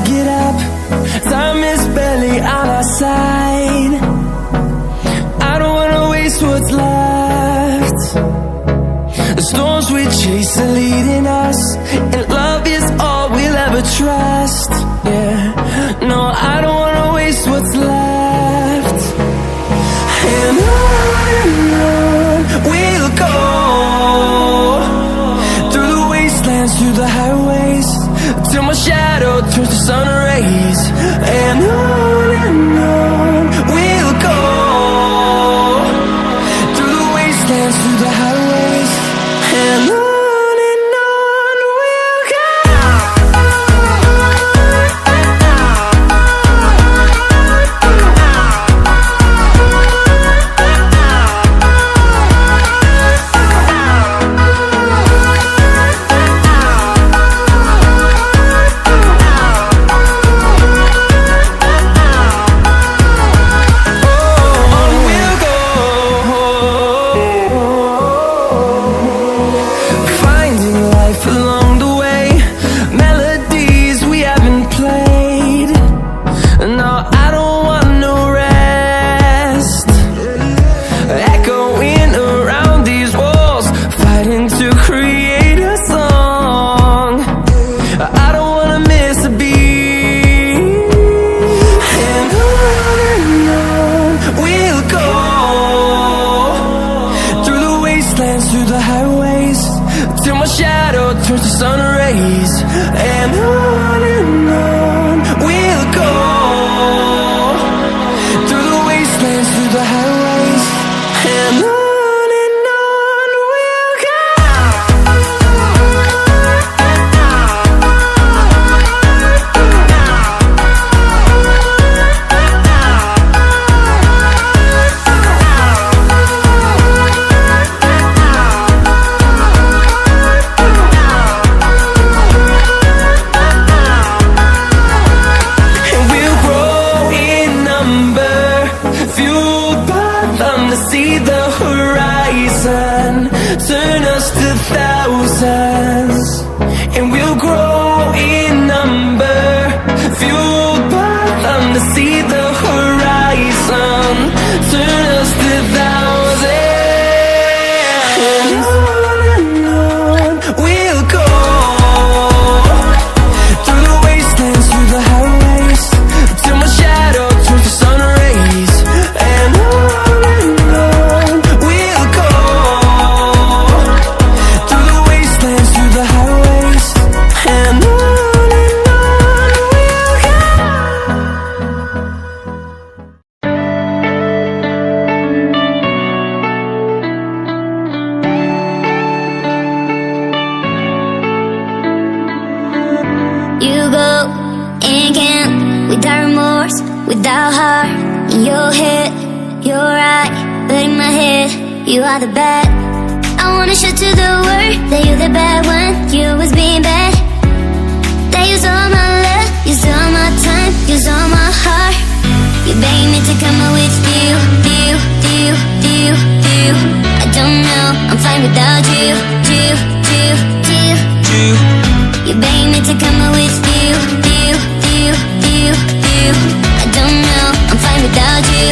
get up. Time is barely on our side. I don't wanna waste what's left. The storms we chase are leading us, and love is all we'll ever trust. Yeah, no, I don't wanna waste what's left. And on we'll go, through the wastelands, through the highways, till my shadow turns to sun rays. And on we'll go, through the wastelands, through the highways, and on we'll go. Through the highways, till my shadow turns to sun rays. And on we'll go, through the wastelands, through the highways, and on we'll go. See the horizon, turn us to thousands, and we'll grow in number, fueled by them to see the horizon, turn us to thousands. And on we'll go, through the wastelands, through the highways, till my shadow turns to sun rays. And without remorse, without heart. In your head, you're right, but in my head, you are the bad. I wanna show to the world that you're the bad one. You was being bad. That use all my love, use all my time, use all my heart. You begging me to come out with you. I don't know, I'm fine without you. You begging me to come out with you. I don't know, I'm fine without you.